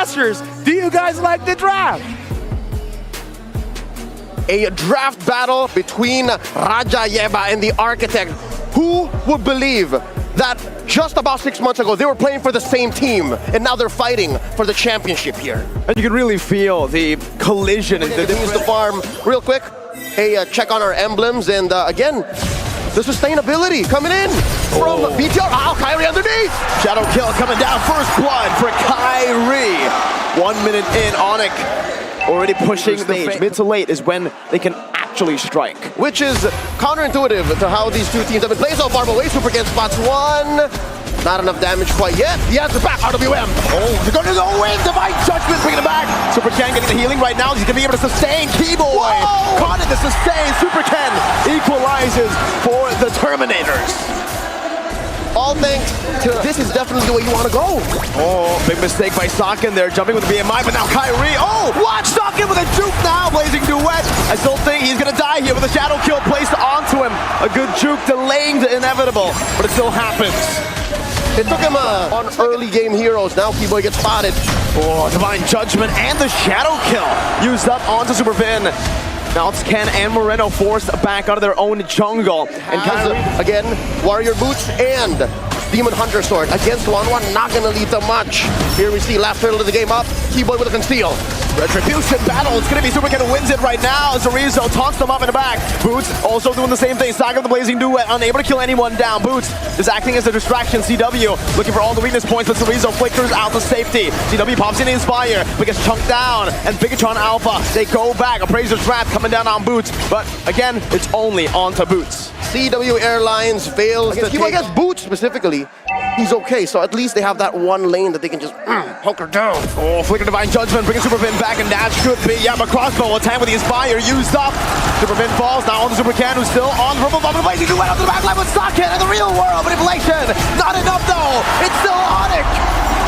Masters, do you guys like the draft? A draft battle between Raja Yeba and the Architect. Who would believe that just about 6 months ago they were playing for the same team and now they're fighting for the championship here? And you can really feel the collision. And use the farm real quick. Hey, check on our emblems and again, the sustainability coming in from BTR. Oh, Kyrie underneath. Shadow kill coming down. First blood for Kyrie. 1 minute in, Onic already pushing the stage. Mid to late is when they can actually strike. Which is counterintuitive to how these two teams have been playing so far, but way Super Ken spots one. Not enough damage quite yet. He has the back, RWM. Oh, they're going to go in. Divine Judgment bringing it back. Super Ken getting the healing right now. He's going to be able to sustain. Keyboy caught it to sustain. Super Ken equalizes for the Terminators. All thanks to this is definitely the way you want to go. Oh, big mistake by Sakin there, jumping with the BMI, but now Kyrie. Oh, watch Sakin with a juke now. Blazing Duet. I still think he's going to die here with a shadow kill placed onto him. A good juke delaying the inevitable, but it still happens. It took him on early game heroes. Now Keyboy gets spotted. Oh, Divine Judgment and the shadow kill used up onto Super Vin. Now it's Ken and Moreno forced back out of their own jungle. And again, Warrior Boots and Demon Hunter Sword against 1-1, not gonna lead to much. Here we see last turtle of the game up. Keyboy with a conceal. Retribution battle. It's going to be Super Ken who wins it right now. Zarizo taunts them up in the back. Boots also doing the same thing. Saga the Blazing Duet, unable to kill anyone down. Boots is acting as a distraction. CW looking for all the weakness points, but Zarizo flickers out to safety. CW pops in Inspire, but gets chunked down. And Bigetron Alpha, they go back. Appraiser's Wrath coming down on Boots, but again, it's only onto Boots. CW Airlines fails to take... against Boots specifically. He's okay, so at least they have that one lane that they can just hunker down. Oh, Flicker Divine Judgment, bringing Super Vin back, and that should be, yeah, but crossbow attack with the Inspire used up. Super Vin falls, now on the Super Ken, who's still on the Rumble Bomb, and Blazing Duet up to the back line with Sakin in the real world manipulation. Not enough though, it's still Onic.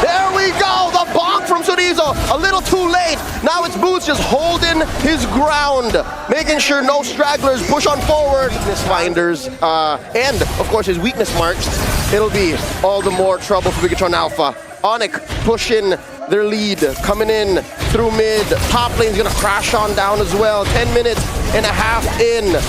There we go, the bonk from Zarizo, a little too late. Now it's Boots just holding his ground, making sure no stragglers push on forward. Weakness finders, and of course his weakness marks. It'll be all the more trouble for Bigetron Alpha. Onic pushing their lead, coming in through mid. Top lane's gonna crash on down as well. 10 minutes and a half in.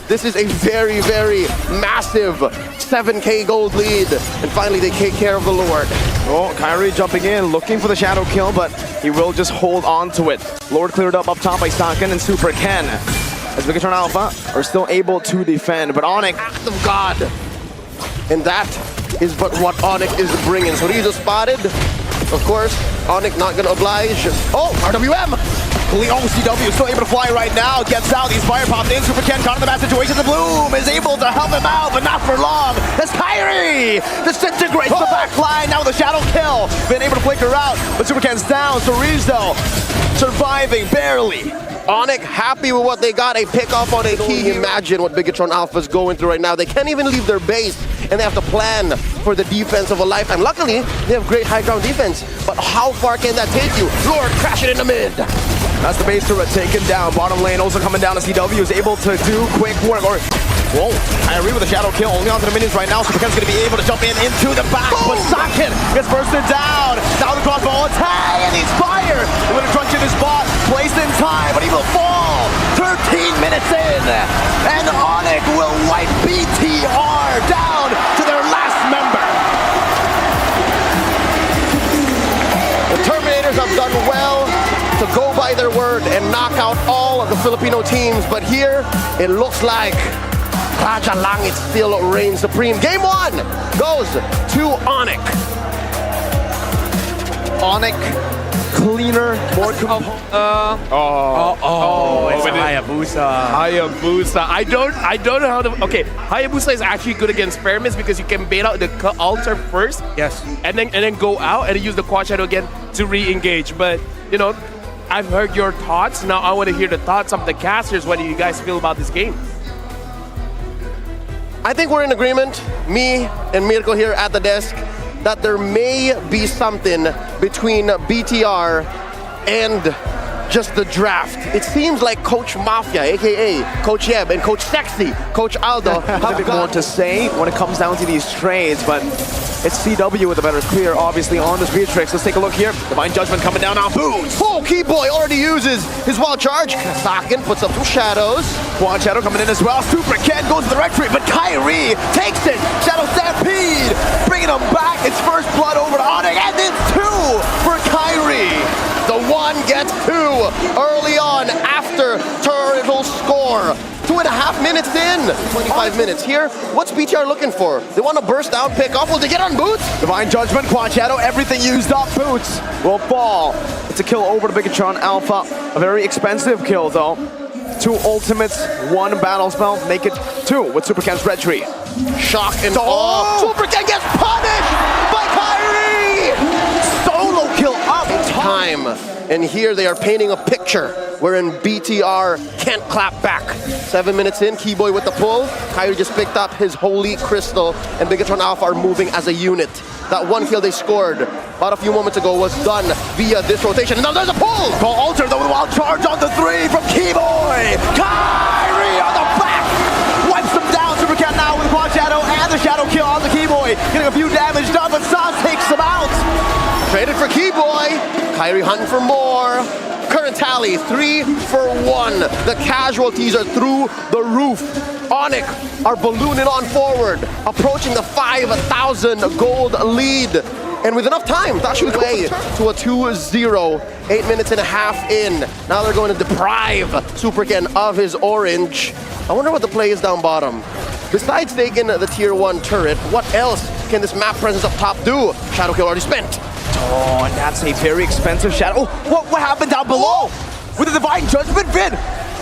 This is a very, very massive 7K gold lead. And finally they take care of the Lord. Oh, Kyrie jumping in, looking for the shadow kill, but he will just hold on to it. Lord cleared up top by Sakin and Super Ken. As Bigetron Alpha are still able to defend, but Onic... Act of God. And that is but what Onic is bringing. So he's spotted. Of course, Onic not gonna oblige. Oh, RWM! Oh, CW still able to fly right now. Gets out, these fire popped in. Super Ken caught in the bad situation. The Bloom is able to help him out, but not for long. As Kyrie disintegrates the back line. Now with a shadow kill. Been able to flicker out, but Super Ken's down. Zarizo surviving barely. Onic happy with what they got, a pick up on a key. Imagine what Bigetron Alpha is going through right now. They can't even leave their base, and they have to plan for the defense of a lifetime. Luckily, they have great high ground defense, but how far can that take you? Lord crashing in the mid. That's the base turret taken down. Bottom lane also coming down as CW is able to do quick work. Or, whoa, Kyrie with a shadow kill, only onto the minions right now. Super Ken's going to be able to jump in into the back, but Sakin gets bursted down. Now the crossbow attack, and he's fired. They're going to crunch in his bot, placed in time, but he will fall. 13 minutes in, and Onic will wipe BTR down to their last member. The Terminators have done well to go by their word and knock out all of the Filipino teams, but here it looks like Raja Langit still reigns supreme. Game 1 goes to Onic. Onic, cleaner, more it's Hayabusa. I don't know how to. Okay, Hayabusa is actually good against pyramids because you can bait out the altar first. Yes. And then go out and then use the quad shadow again to re-engage. But you know, I've heard your thoughts. Now I want to hear the thoughts of the casters. What do you guys feel about this game? I think we're in agreement, me and Mirko here at the desk, that there may be something between BTR and just the draft. It seems like Coach Mafia, aka Coach Yeb, and Coach Sexy, Coach Aldo, have a bit more to say when it comes down to these trades, but it's CW with a better clear, obviously, on the speed tricks. Let's take a look here. Divine Judgment coming down on Boots. Oh, Keyboy already uses his wild charge. Sakin puts up some shadows. Quad Shadow coming in as well. Super Ken goes to the rectory, but Kyrie takes it. Shadow Stampede, bringing him back. It's first blood over to Onic, and it's 2 for Kyrie. The 1 gets 2 early on after Turtle score. 2.5 minutes in, 25 minutes here. What's BTR looking for? They want to burst down, pick up. Will they get on Boots? Divine Judgment, Quad Shadow, everything used up. Boots will fall. It's a kill over to Bigetron Alpha. A very expensive kill, though. 2 ultimates, 1 battle spell, make it 2 with Super Ken's Red Tree. Shock and awe. Super Ken gets punished by Kyrie! Solo kill up Time. And here they are painting a picture wherein BTR can't clap back. 7 minutes in, Keyboy with the pull. Kyrie just picked up his Holy Crystal, and Bigetron Alpha are moving as a unit. That 1 kill they scored about a few moments ago was done via this rotation. Now there's a pull! Call Alter, though, with a wild charge on the 3 from Keyboy. Kyrie on the back! Wipes them down. Super Cat now with the Quad Shadow and the Shadow kill on the Keyboy. Getting a few damage done, but Sans takes them out. Traded for Keyboy. Kyrie hunting for more. Current tally, 3 for 1. The casualties are through the roof. Onic are ballooning on forward, approaching the 5,000 gold lead. And with enough time to actually go to a 2-0, 8 minutes and a half in. Now they're going to deprive Super Ken of his orange. I wonder what the play is down bottom. Besides taking the tier 1 turret, what else can this map presence up top do? Shadow kill already spent. Oh, and that's a very expensive Shadow. Oh, what happened down below? With the Divine Judgment vid.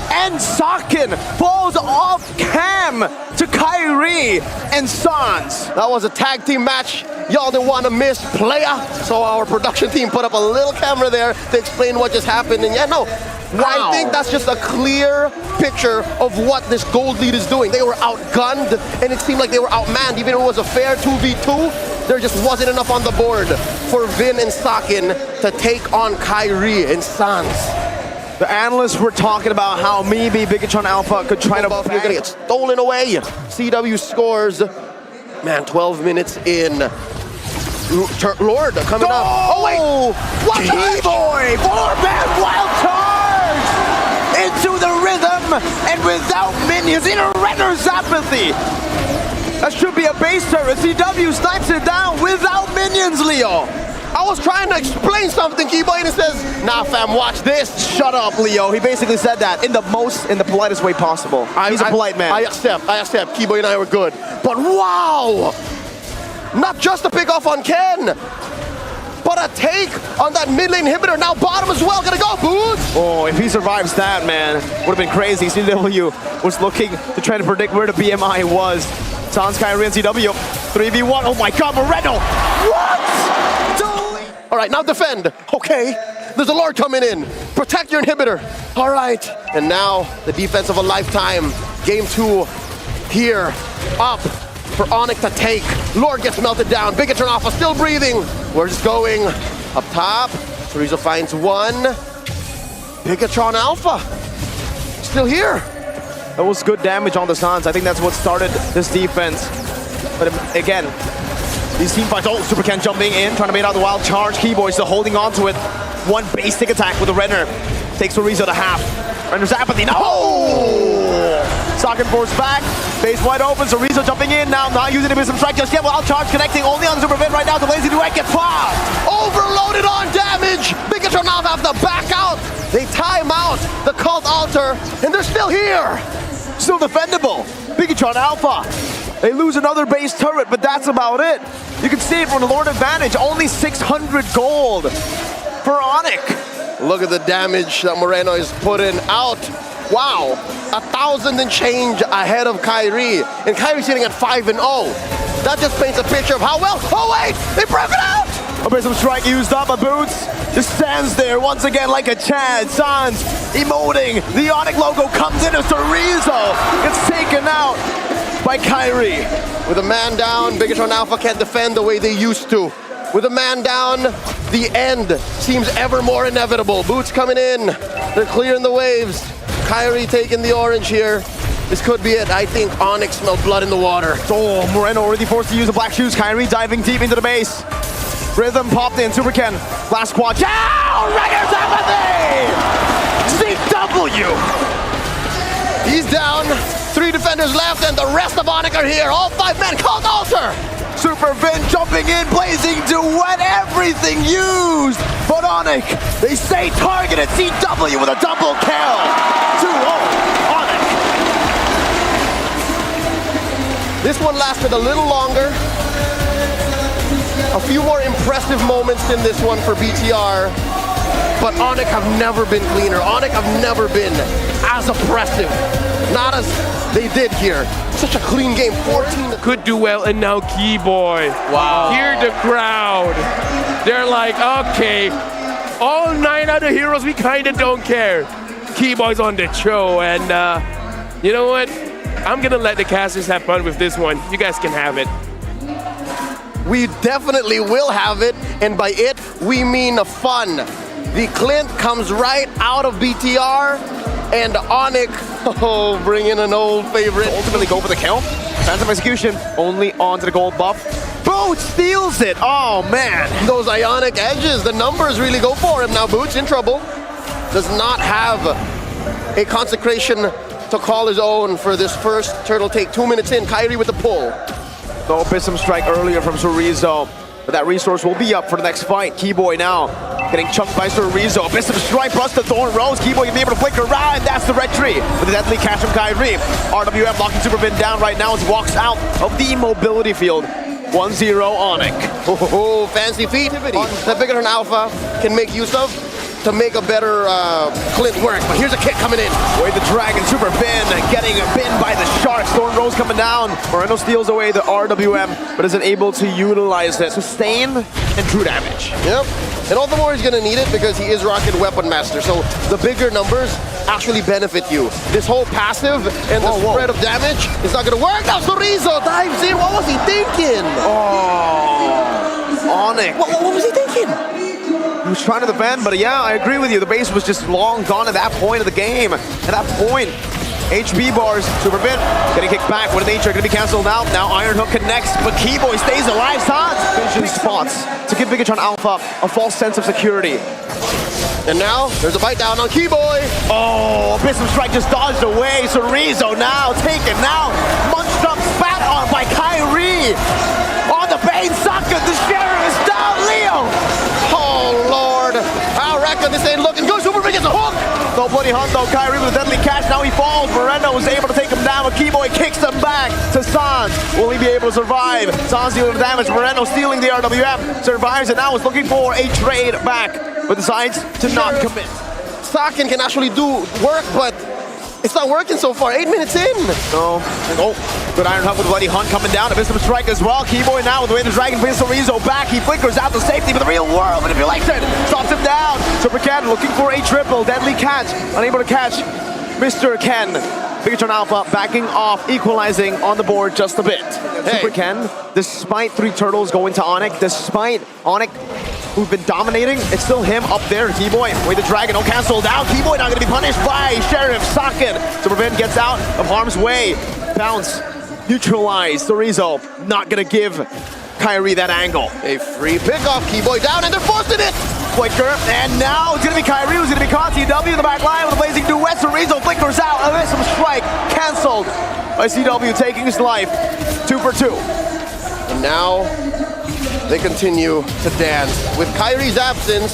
And Sakin falls off cam to Kyrie and Sans. That was a tag team match. Y'all didn't want to miss, playa. So our production team put up a little camera there to explain what just happened. And yeah, no, I think that's just a clear picture of what this gold lead is doing. They were outgunned, and it seemed like they were outmanned. Even if it was a fair 2v2, there just wasn't enough on the board for Vin and Sakin to take on Kyrie and Sans. The analysts were talking about how maybe Bigetron Alpha could try to... You're gonna get stolen away. CW scores. Man, 12 minutes in. Lord coming up. Oh wait! What Keyboy! 4-man wild charge! Into the rhythm and without minions in a Renner's apathy. That should be a base turret. CW snipes it down without minions, Leo. I was trying to explain something, Keyboy, and it says, nah fam, watch this. Shut up, Leo. He basically said that in the politest way possible. He's a polite man. I accept. Keyboy and I were good. But wow! Not just a pick off on Ken, but a take on that mid lane inhibitor. Now bottom as well. Gonna go, Boots! Oh, if he survives that, man, would have been crazy. CW was looking to try to predict where the BMI was. Sans, Kyrie, and CW. 3v1. Oh my god, Moreno! What? All right, now defend. Okay, there's a Lord coming in. Protect your inhibitor. All right, and now the defense of a lifetime. Game 2 here, up for Onic to take. Lord gets melted down. Bigetron Alpha still breathing. Where's it going? Up top, Chorizo finds 1. Bigetron Alpha still here. That was good damage on the Sans. I think that's what started this defense. But again, these team fights, oh, Super Ken jumping in, trying to bait out the wild charge. Keyboy still holding on to it. 1 basic attack with the Renner. Takes Chorizo to half. Renner's apathy, no! Oh! Sakin forced back, base wide open, Chorizo jumping in now, not using the Wisdom Strike just yet. Wild charge connecting only on Super Vin right now. The lazy duet gets popped! Overloaded on damage! Bigetron now have to back out! They time out the Cult Altar, and they're still here! Still defendable. Bigetron Alpha. They lose another base turret, but that's about it. You can see it from the Lord advantage. Only 600 gold for Onic. Look at the damage that Moreno is putting out. Wow, 1,000 and change ahead of Kyrie. And Kyrie's sitting at 5-0. That just paints a picture of how well, oh wait, they broke it out! A bit of strike used up, but Boots just stands there once again like a Chad. Sans emoting. The Onic logo comes in as Chorizo gets taken out by Kyrie. With a man down, Bigetron Alpha can't defend the way they used to. With a man down, the end seems ever more inevitable. Boots coming in. They're clearing the waves. Kyrie taking the orange here. This could be it. I think Onic smelled blood in the water. Oh, Moreno already forced to use the black shoes. Kyrie diving deep into the base. Rhythm popped in. Super Ken. Last quad. Down! Raiders apathy! CW! He's down. 3 defenders left, and the rest of Onic are here. All 5 men called altar. Super Vin jumping in, blazing duet, everything used. But Onic, they say targeted CW with a double kill. 2-0, Onic. This one lasted a little longer. A few more impressive moments than this one for BTR. But Onic have never been cleaner. Onic have never been as oppressive. Not as they did here. Such a clean game, 14. Could do well, and now Keyboy. Wow. Hear the crowd. They're like, okay, all 9 other heroes, we kind of don't care. Keyboy's on the show, and you know what? I'm gonna let the casters have fun with this one. You guys can have it. We definitely will have it, and by it, we mean fun. The Clint comes right out of BTR, and Onic, oh, bring in an old favorite. Ultimately go for the kill. Phantom execution, only onto the gold buff. Boots steals it, oh man. Those ionic edges, the numbers really go for him. Now Boots in trouble. Does not have a consecration to call his own for this first turtle take. 2 minutes in, Kyrie with the pull. The Abyssum strike earlier from Chorizo, but that resource will be up for the next fight. Keyboy now getting chunked by Chorizo. Abyssum strike, plus the Thorn Rose. Keyboy can be able to flicker around. That's the red tree with the deadly catch from Kyrie. RWM locking Superbin down right now as he walks out of the mobility field. 1-0 Onic. Oh, fancy feat that Bigetron Alpha can make use of to make a better Clint work. But here's a kick coming in. Wait, the Dragon, Super Bin getting bitten by the Sharks. Thorn Rose coming down. Moreno steals away the RWM, but isn't able to utilize it. Sustain and true damage. Yep. And all the more he's going to need it because he is Rocket Weapon Master. So the bigger numbers actually benefit you. This whole passive and the spread of damage is not going to work. Now Chorizo dives in. What was he thinking? Oh, Onic. What was he thinking? He was trying to defend, but yeah, I agree with you. The base was just long gone at that point of the game. At that point, HB bars, Super Bin getting kicked back. What an nature, gonna be canceled out. Now Iron Hook connects, but Keyboy stays alive. Sans vision spots to give Bigetron Alpha a false sense of security. And now there's a bite down on Keyboy. Oh, Abyssum strike just dodged away. Chorizo now taken, now munched up, spat on by Kyrie. On the Bane socket, the Sheriff is down, Leo. Oh, Lord. I reckon this ain't looking good. Super Big gets a hook. No bloody hunt though. Kyrie with a deadly catch. Now he falls. Moreno was able to take him down, but Keyboy kicks him back to Sans. Will he be able to survive? Sans dealing with damage. Moreno stealing the RWM. Survives and now is looking for a trade back, but decides to not commit. Sakin can actually do work, but it's not working so far. 8 minutes in. No. Oh, good Iron Hunt with Bloody Hunt coming down. Abyssum strike as well. Keyboy now with the way the Dragon brings Chorizo back. He flickers out to safety for the real world manipulation. Stops him down. Super Ken looking for a triple. Deadly catch. Unable to catch Mr. Ken. Bigetron Alpha backing off, equalizing on the board just a bit. Hey. Super Ken, despite 3 turtles going to Onic, despite Onic who've been dominating, it's still him up there. Keyboy, with the Dragon, oh, canceled out. Keyboy not gonna be punished by Sheriff Socket. Superbin gets out of harm's way. Bounce, neutralized. Chorizo not gonna give Kyrie that angle. A free pickoff. Keyboy down, and they're forcing it. Flicker, and now it's gonna be Kyrie who's gonna be caught. CW in the back line with a blazing duet. Chorizo flickers out. Abyssum strike canceled by CW, taking his life. 2 for 2. And now they continue to dance. With Kyrie's absence,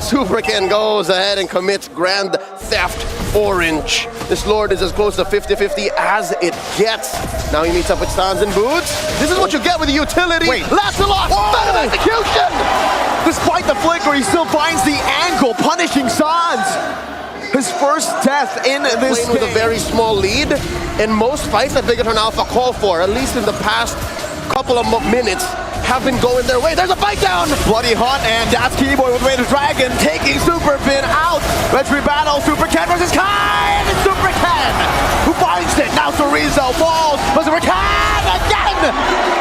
Super Ken goes ahead and commits Grand Theft Orange. This Lord is as close to 50-50 as it gets. Now he meets up with Sans and Boots. This is what you get with the utility. Wait. Lancelot, better execution! Despite the flicker, he still finds the angle, punishing Sans. His first death in this game. With a very small lead, and most fights that Bigetron Alpha call for, at least in the past couple of minutes, have been going their way. There's a bite down! Bloody Hunt, and that's Keyboy with Way to Dragon, taking Super Bin out. Let's battle Super Ken versus Kai, and it's Super Ken who finds it. Now Chorizo falls, but Super Ken again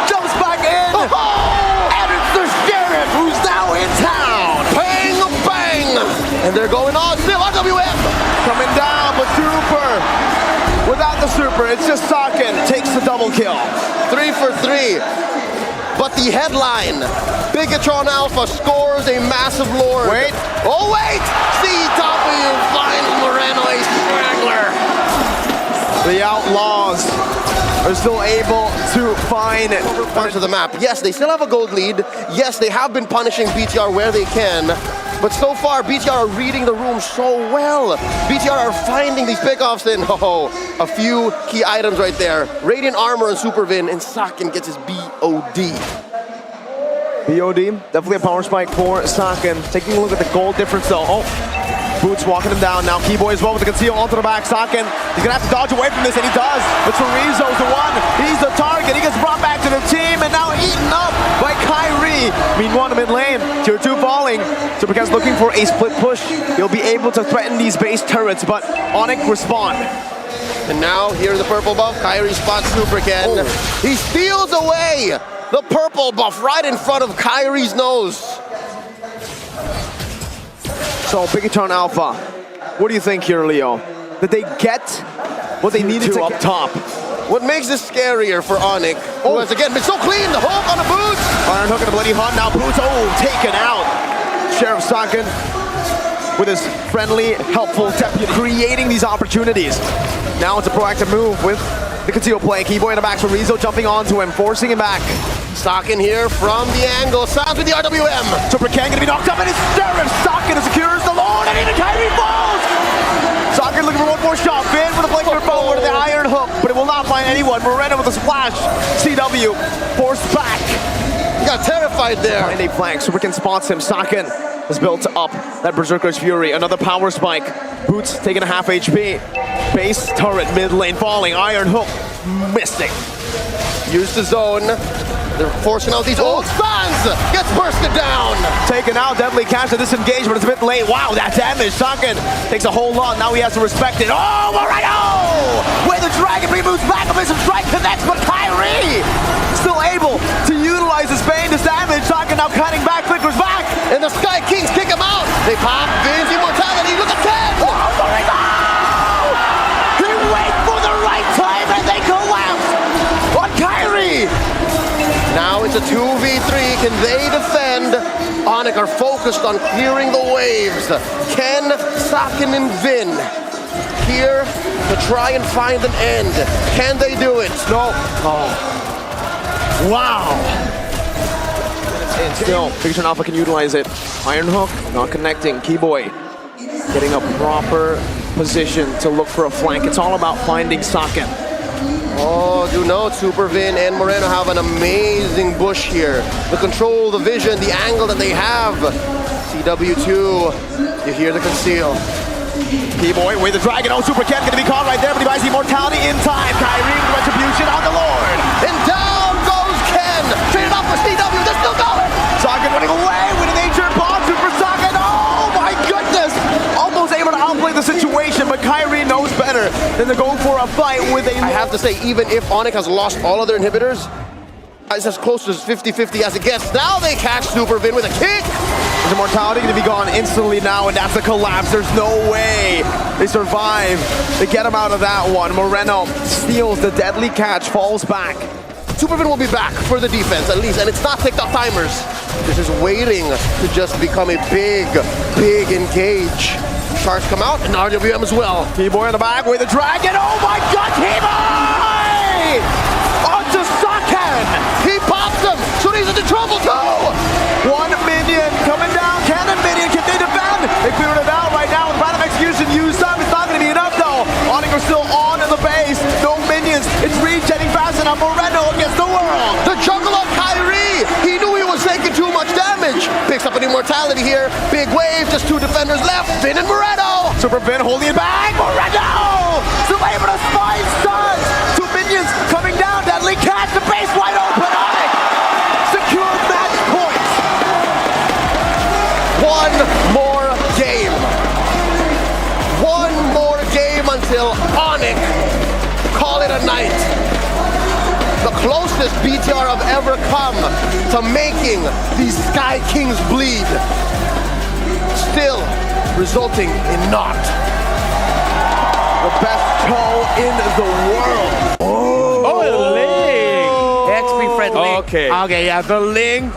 jumps back in. And it's the Sheriff who's now in town. Bang, bang! And they're going on still. RWM coming down, but Super. Without the Super, it's just Saken takes the double kill. 3 for 3. But the headline, Bigetron Alpha scores a massive lord. Wait. Oh, wait! CW finds Moreno a strangler. The Outlaws are still able to find Parts of the map. Yes, they still have a gold lead. Yes, they have been punishing BTR where they can. But so far, BTR are reading the room so well. BTR are finding these pickoffs in, a few key items right there. Radiant Armor and Supervin, and Saken gets his BOD. BOD, definitely a power spike for Saken. Taking a look at the goal difference though. Oh, Boots walking him down. Now Keyboy as well with the conceal onto the back. Saken, he's gonna have to dodge away from this, and he does. But Chorizo's the one. He's the target. He gets brought back to the team, and now eaten up by Kyrie. Meanwhile, mid lane, tier 2 falling. Supercat's looking for a split push. He'll be able to threaten these base turrets, but Onic respond. And now, here's the purple buff. Kyrie spots Supercat. He steals away the purple buff right in front of Kyrie's nose. So, Bigetron Alpha, what do you think here, Leo? Did they get what they needed to up top? What makes this scarier for Onic, who has again been so clean, the hook on the Boots. Iron hook and a bloody hunt, now Boots, taken out. Sheriff Saken with his friendly, helpful deputy, creating these opportunities. Now it's a proactive move with the conceal play. Keyboy in the back, Chorizo jumping onto him, forcing him back. Saken here from the angle, sounds with the RWM. Super Ken gonna be knocked up, and it's Sheriff Saken secures the Lord, and even Kyrie falls! Saken looking for one more shot. Finn with a flamer bow with the iron hook, but it will not find anyone. Moreno with a splash. CW forced back. He got terrified there. And a flank. Super Ken spots him. Saken has built up that Berserker's Fury. Another power spike. Boots taking a half HP. Base turret mid lane falling. Iron hook missing. Use the zone. They're forcing out these old stuns. Gets bursted down. Taken out. Deadly catch to disengage, but it's a bit late. Wow, that damage. Saken takes a whole lot. Now he has to respect it. Oh, Moreno! With the dragon, he moves back. A missile strike connects, but Kyrie still able to utilize his bane, his damage. Saken now cutting back, flickers back. And the Sky Kings kick him out. They pop Vin's immortality. Look at Ken. Oh, Moreno! He waits for the right time, and they collapse on Kyrie. Now it's a 2v3. Can they defend? Onic are focused on clearing the waves. Ken, Saken, and Vin here to try and find an end. Can they do it? No. Oh. Wow. And still, Bigetron Alpha can utilize it. Iron hook, not connecting. Keyboy getting a proper position to look for a flank. It's all about finding Saken. Oh, do note, Supervin and Moreno have an amazing bush here. The control, the vision, the angle that they have. CW2, you hear the conceal. Keyboy with the dragon. Oh, Super Ken gonna be caught right there, but he buys the immortality in time. Kyrie, retribution on the Lord. And down goes Ken. Trade it up for CW, they're still going. Saken running away with an nature bomb. Super Saken, oh my goodness. Almost able to outplay the situation, but Kyrie knows better than to go for a fight with a... I have to say, even if Onic has lost all of their inhibitors, it's as close to 50-50 as it gets. Now they catch Supervin with a kick. His immortality going to be gone instantly now, and that's a collapse. There's no way they survive to get him out of that one. Moreno steals the deadly catch, falls back. Supervin will be back for the defense at least, and it's not ticked off timers. This is waiting to just become a big engage. Sharks come out, and RWM as well. Keyboy in the back with the dragon. Oh my God, Keyboy! Onto Saken! He pops him, so he's into trouble too! One minion coming down. Cannon minion, can they defend? They cleared it out right now with Random Execution used up. It's not going to be enough though. Onic are still on in the base. No minions. It's regenerating fast enough. Moreno against the world. The juggle of Kyrie! He knew he was taking too much damage. Picks up an immortality here. Big wave, just 2 defenders left. Vin and Moreno! Super Vin holding it back. Moreno! Still able to spine stuns. 2 minions coming down. Deadly catch. The base wide open. Onic secure match points. One more game. One more game until Onic call it a night. The closest BTR have ever come to making these Sky Kings bleed. Still, resulting in naught. The best toe in the world. Oh, Ling! XP friend Ling. Okay. Okay, yeah, the Ling.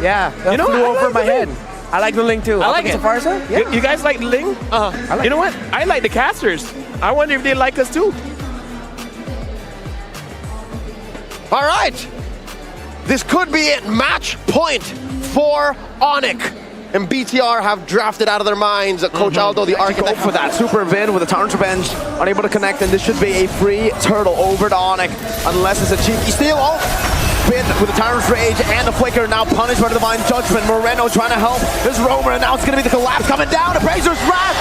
Yeah, that You know flew what? I over like my the head. Ling. I like the Ling too. I like it. Safarsa? Yeah. You guys like Ling? like You know what? I like the casters. I wonder if they like us too. All right. This could be it. Match point for Onic. And BTR have drafted out of their minds. Coach Aldo, the Go architect. for that super win with a Tyrant's Revenge. Unable to connect, and this should be a free turtle over to Onic. Unless it's a cheeky steal. Oh! Win with the Tyrant's Rage and the Flicker. Now punished by the Divine Judgment. Moreno trying to help his Roamer, and now it's going to be the collapse coming down. Appraiser's Wrath.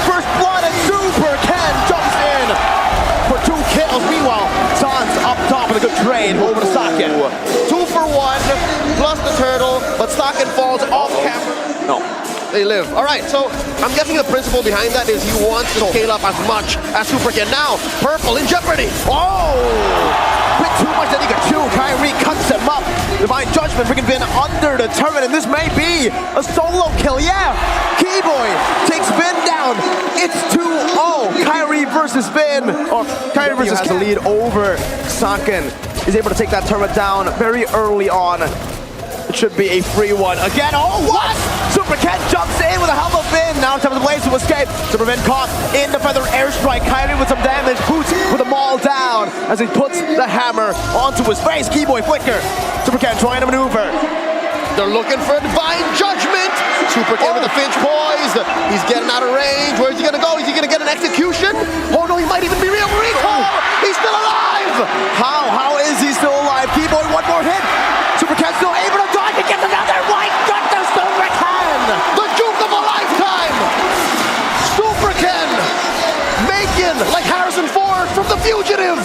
First blood, and Super Ken jumps in for 2 kills. Meanwhile, Sans up top with a good trade over to Sakin. 2 for 1, plus the turtle, but Sakin falls off camera. No. They live. All right, so I'm guessing the principle behind that is he wants to scale up as much as Super Ken. Now, Purple in jeopardy. Oh! Bit too much that he could chew. Kyrie cuts him up. Divine Judgment bringing Vin under the turret, and this may be a solo kill. Yeah! Keyboy takes Vin down. It's 2-0. Kyrie versus Vin. Or Kyrie versus has the lead over Sakin. He's able to take that turret down very early on. It should be a free one. Again, oh what? Super Ken jumps in with a help of Vin. Now it's time for the Blaze to escape. Super Vin caught in the feather airstrike. Kyrie with some damage. Boots with a maul down as he puts the hammer onto his face. Keyboy flicker. Super Ken trying to maneuver. They're looking for a Divine Judgment. Super Ken with the Finch poise. He's getting out of range. Where's he gonna go? Is he gonna get an execution? Oh no, he might even be real recall. He's still alive. How is he still alive? Keyboy, one more hit. Super Ken still able to dodge and gets another right. Got the Super Ken. The juke of a lifetime. Super Ken making like Harrison Ford from The Fugitive.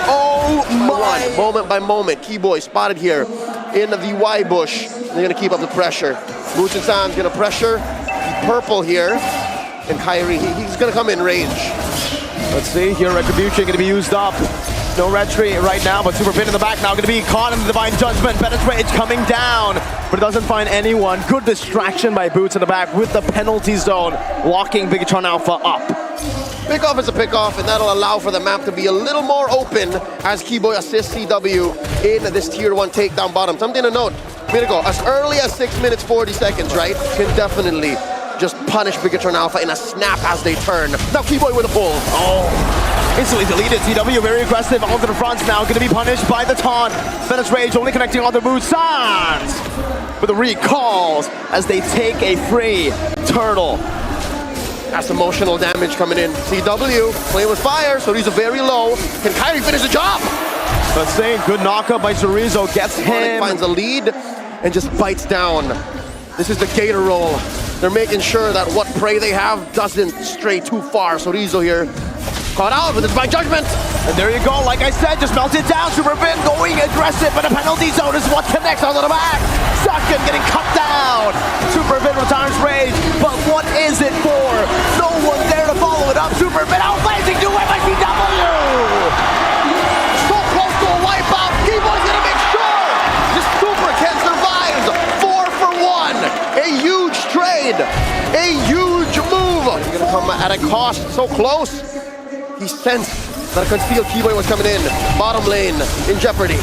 Oh my. Moment by moment, Keyboy spotted here in the Y bush. They're gonna keep up the pressure. Boots and San's gonna pressure. Purple here. And Kyrie, he's gonna come in range. Let's see here, Retribution gonna be used up. No retreat right now, but Super Vin in the back now gonna be caught in the Divine Judgment. Bennett's Rage coming down, but it doesn't find anyone. Good distraction by Boots in the back with the penalty zone, locking Bigetron Alpha up. Pickoff is a pickoff, and that'll allow for the map to be a little more open as Keyboy assists CW in this tier 1 takedown bottom. Something to note, Mirago, as early as 6 minutes 40 seconds, right, can definitely just punish Bigetron Alpha in a snap as they turn. Now Keyboy with a pull. Oh, instantly deleted. CW very aggressive onto the front now, going to be punished by the taunt. Bennett's Rage only connecting on the Boots. Sans with the recalls as they take a free turtle. That's emotional damage coming in. CW playing with fire, so these are very low. Can Kyrie finish the job? Let's see, good knockup by Chorizo, gets Onic him. finds a lead and just bites down. This is the Gator roll. They're making sure that what prey they have doesn't stray too far. Chorizo here caught out with his Divine Judgment. And there you go, like I said, just melted down. Super Vin going aggressive, but the penalty zone is what connects onto the back. Sakin getting cut down. Super Vin returns Rage, but what is it for? No one there to follow it up. Super Vin outblazing to MICW. So close to a wipeout. Keyboy's gonna make sure this Super Ken survives. 4 for 1. A huge trade. A huge move. He's gonna come at a cost. So close. He sensed that a concealed Keyboy was coming in. Bottom lane in jeopardy.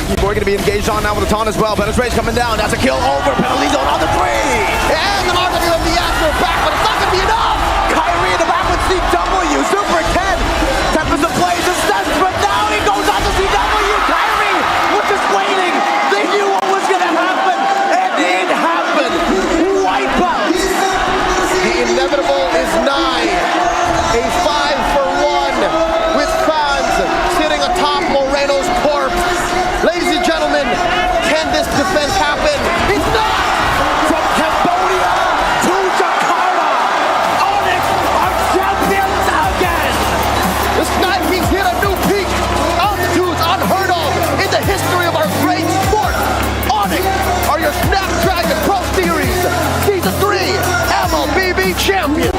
Keyboy gonna be engaged on now with the taunt as well. Bennett's Rage coming down. That's a kill over. Penalty zone on the 3. And the marketing of the answer back, but it's not gonna be enough. Kyrie in the back with CW. Super Ken. Tempest of Blaze is desperate. Now he goes on to CW. Kyrie was just waiting. They knew what was gonna happen. And it happened. Wipeout. The inevitable is nigh. A 5 for 1 with fans sitting atop Moreno's corpse. Ladies and gentlemen, can this defense happen? It's not! From Cambodia to Jakarta, Onic are champions again! The Sky Peaks hit a new peak. Altitudes unheard of in the history of our great sport. Onic are your Snapdragon Pro Series Season 3 mlbb champions.